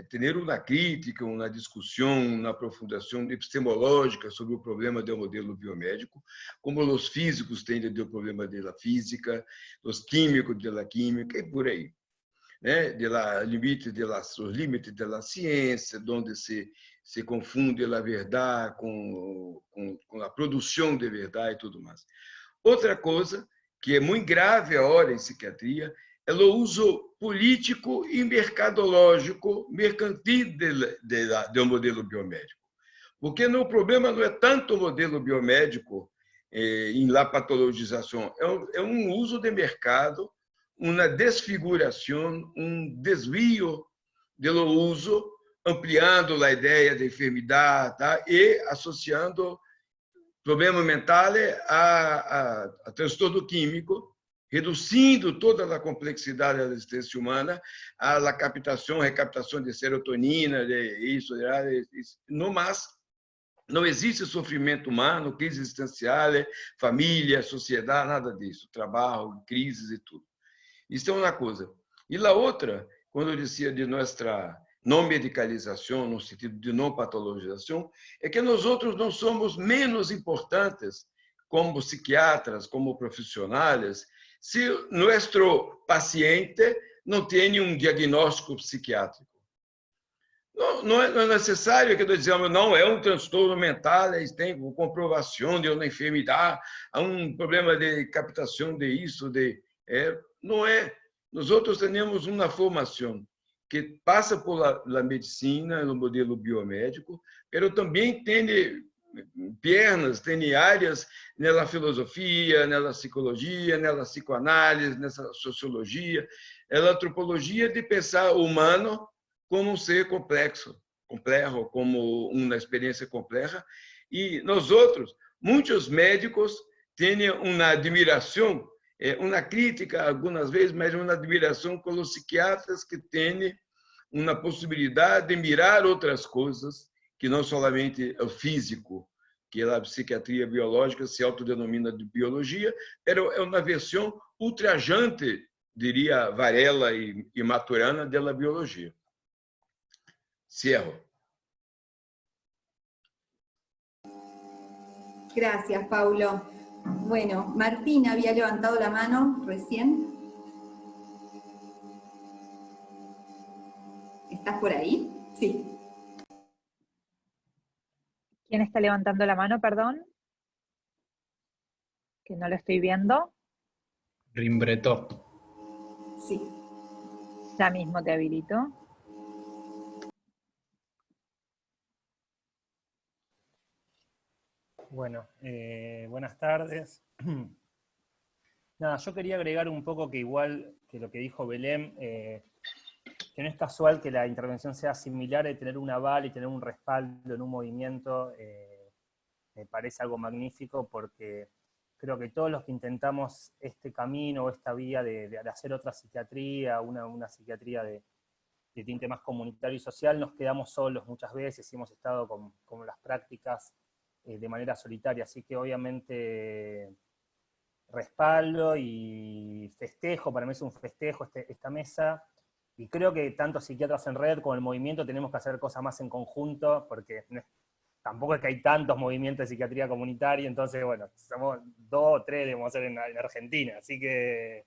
G: ter uma crítica, uma discussão, uma aprofundação epistemológica sobre o problema do modelo biomédico, como os físicos têm do problema da física, os químicos da química e por aí. Né, os limites da ciência, onde se confunde a verdade com a produção de verdade e tudo mais. Outra coisa que é muito grave agora em psiquiatria é o uso político e mercadológico, mercantil do modelo biomédico. Porque o problema não é tanto o modelo biomédico em la patologização, é um uso de mercado, uma desfiguração, um desvio do uso ampliando a ideia de enfermidade, tá? E associando problema mental a transtorno químico, reduzindo toda a complexidade da existência humana à captação, recaptação de serotonina, de isso, no mais, não existe sofrimento humano, crise existencial, família, sociedade, nada disso, trabalho, crises e tudo. Isso é uma coisa. E a outra, quando eu dizia de nossa não medicalização, no sentido de não patologização, é que nós outros não somos menos importantes como psiquiatras, como profissionais, se nosso paciente não tem um diagnóstico psiquiátrico. Não é necessário que nós digamos, não, é um transtorno mental, eles têm comprovação de uma enfermidade, há um problema de captação de isso, não é. Nós outros temos uma formação que passa por la medicina, no modelo biomédico, mas também tem pernas, tem áreas na filosofia, na psicologia, na psicoanálise, nessa sociologia, na antropologia de pensar o humano como um ser complexo, como uma experiência complexa. E nós outros, muitos médicos têm uma admiração, uma crítica algumas vezes, mas uma admiração com os psiquiatras que têm uma possibilidade de mirar outras coisas que não somente o físico, que a psiquiatria biológica se autodenomina de biologia, é uma versão ultrajante, diria Varela e Maturana, da biologia. Cierro.
A: Gracias, Paulo. Bueno, Martín había levantado la mano recién. ¿Estás por ahí? Sí.
F: ¿Quién está levantando la mano, perdón? Que no lo estoy viendo.
B: Rimbretó.
A: Sí.
F: Ya mismo te habilito.
I: Bueno, buenas tardes. Nada, yo quería agregar un poco que igual que lo que dijo Belén, que no es casual que la intervención sea similar, de tener un aval y tener un respaldo en un movimiento, me parece algo magnífico, porque creo que todos los que intentamos este camino o esta vía de hacer otra psiquiatría, una psiquiatría de tinte más comunitario y social, nos quedamos solos muchas veces y hemos estado con las prácticas de manera solitaria, así que obviamente respaldo y festejo, para mí es un festejo esta mesa, y creo que tanto Psiquiatras en Red como el movimiento tenemos que hacer cosas más en conjunto, porque tampoco es que hay tantos movimientos de psiquiatría comunitaria, entonces bueno, somos 2 o 3 debemos hacer en Argentina, así que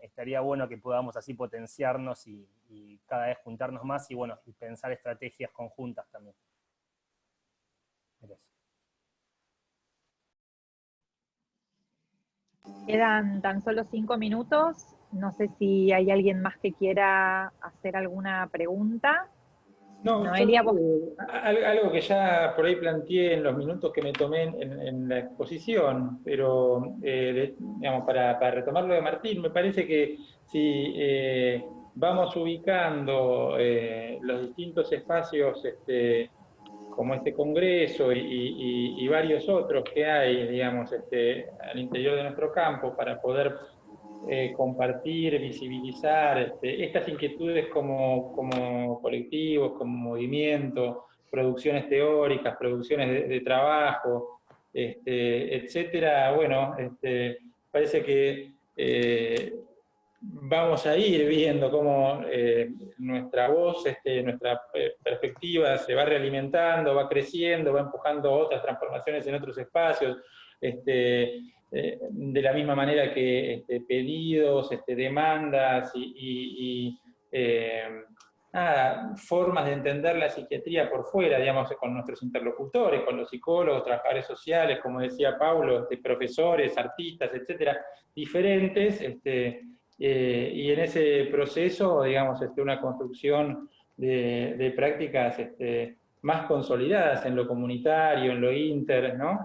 I: estaría bueno que podamos así potenciarnos y cada vez juntarnos más y bueno, y pensar estrategias conjuntas también.
F: Quedan tan solo 5 minutos. No sé si hay alguien más que quiera hacer alguna pregunta.
D: No,
F: Noelia,
D: algo que ya por ahí planteé en los minutos que me tomé en la exposición, pero digamos, para retomar lo de Martín, me parece que si vamos ubicando los distintos espacios como este congreso y varios otros que hay, digamos, al interior de nuestro campo para poder compartir, visibilizar estas inquietudes como colectivos, como movimiento, producciones teóricas, producciones de trabajo, etcétera. Bueno, parece que vamos a ir viendo cómo nuestra voz, nuestra perspectiva se va realimentando, va creciendo, va empujando otras transformaciones en otros espacios, de la misma manera que pedidos, demandas y formas de entender la psiquiatría por fuera, digamos, con nuestros interlocutores, con los psicólogos, trabajadores sociales, como decía Paulo, profesores, artistas, etcétera, diferentes, y en ese proceso, digamos, una construcción de prácticas más consolidadas en lo comunitario, en lo inter, ¿no?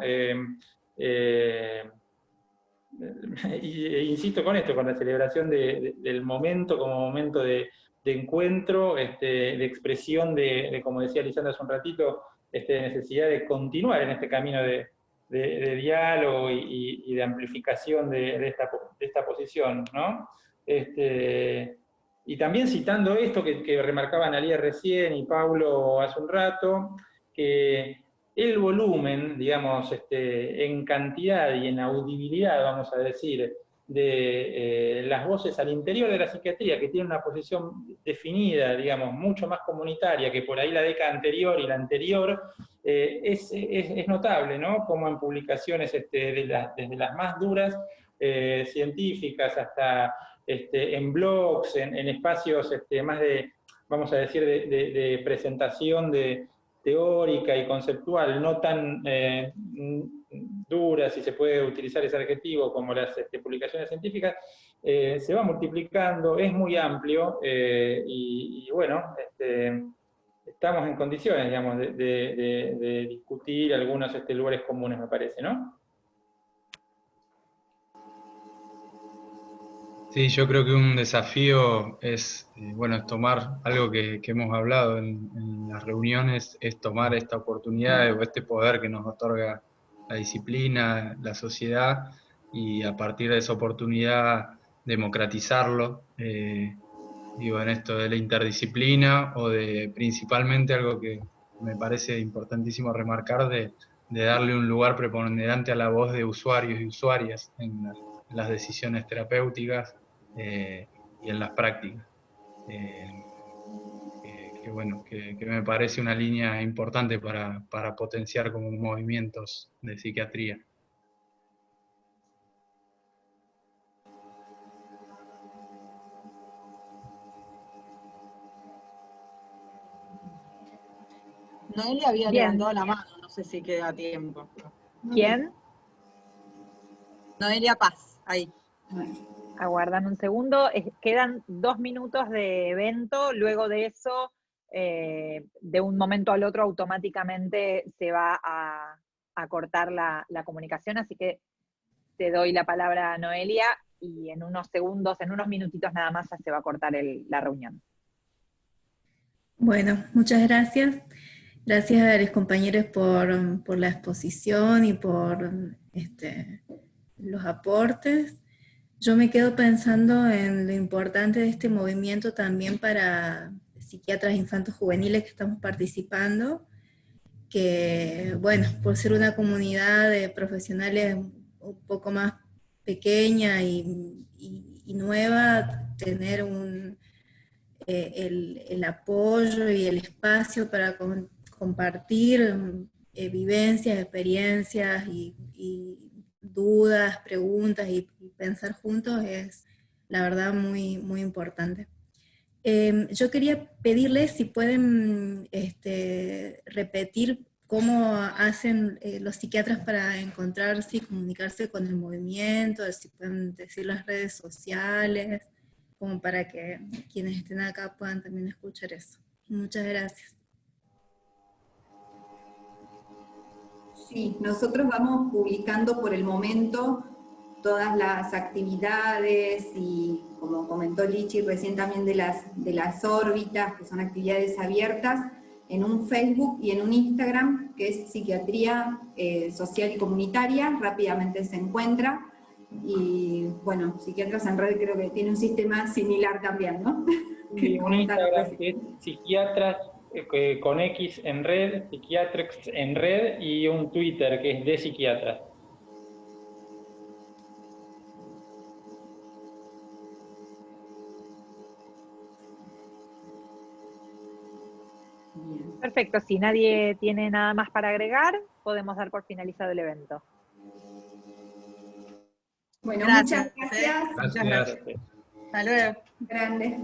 D: Insisto con esto, con la celebración del momento como momento de encuentro, de expresión como decía Lisandra hace un ratito, de necesidad de continuar en este camino de diálogo y de amplificación de esta posición, ¿no? Y también citando esto que remarcaba Analía recién y Paulo hace un rato, que el volumen, digamos, en cantidad y en audibilidad, vamos a decir, de las voces al interior de la psiquiatría, que tiene una posición definida, digamos, mucho más comunitaria que por ahí la década anterior y la anterior, es notable, ¿no? Como en publicaciones desde las más duras científicas hasta en blogs, en espacios más de, vamos a decir, de presentación teórica y conceptual, no tan dura, si se puede utilizar ese adjetivo, como las publicaciones científicas, se va multiplicando, es muy amplio, y bueno, estamos en condiciones, digamos, de discutir algunos lugares comunes, me parece, ¿no?
B: Sí, yo creo que un desafío es, bueno, es tomar algo que hemos hablado en las reuniones, es tomar esta oportunidad o este poder que nos otorga la disciplina, la sociedad, y a partir de esa oportunidad democratizarlo, digo, en esto de la interdisciplina o de principalmente algo que me parece importantísimo remarcar, de darle un lugar preponderante a la voz de usuarios y usuarias en las decisiones terapéuticas y en las prácticas. Bueno, que me parece una línea importante para potenciar como movimientos de psiquiatría.
E: Noelia había
F: Bien.
E: levantado la mano, no sé si queda tiempo.
F: ¿Quién?
E: Noelia Paz, ahí.
F: Aguardan un segundo. Quedan 2 minutos de evento. Luego de eso, de un momento al otro, automáticamente se va a cortar la comunicación. Así que te doy la palabra a Noelia y en unos segundos, en unos minutitos nada más, ya se va a cortar la reunión.
J: Bueno, muchas gracias. Gracias a los compañeros por la exposición y por los aportes. Yo me quedo pensando en lo importante de este movimiento también para psiquiatras infantos juveniles que estamos participando, que, bueno, por ser una comunidad de profesionales un poco más pequeña y nueva, tener el apoyo y el espacio para compartir vivencias, experiencias y dudas, preguntas y pensar juntos es, la verdad, muy, muy importante. Yo quería pedirles si pueden repetir cómo hacen los psiquiatras para encontrarse y comunicarse con el movimiento, si pueden decir las redes sociales, como para que quienes estén acá puedan también escuchar eso. Muchas gracias.
A: Sí, nosotros vamos publicando por el momento todas las actividades y, como comentó Lichi recién, también de las órbitas, que son actividades abiertas, en un Facebook y en un Instagram, que es Psiquiatría Social y Comunitaria, rápidamente se encuentra. Y bueno, Psiquiatras en Red creo que tiene un sistema similar también, ¿no?
D: Y un Instagram que es Psiquiatras con X en red, Psiquiatrix en red, y un Twitter que es de Psiquiatras.
F: Perfecto, si nadie tiene nada más para agregar, podemos dar por finalizado el evento.
A: Bueno,
E: Gracias.
A: muchas gracias.
B: Gracias.
E: Hasta luego.
A: Grande.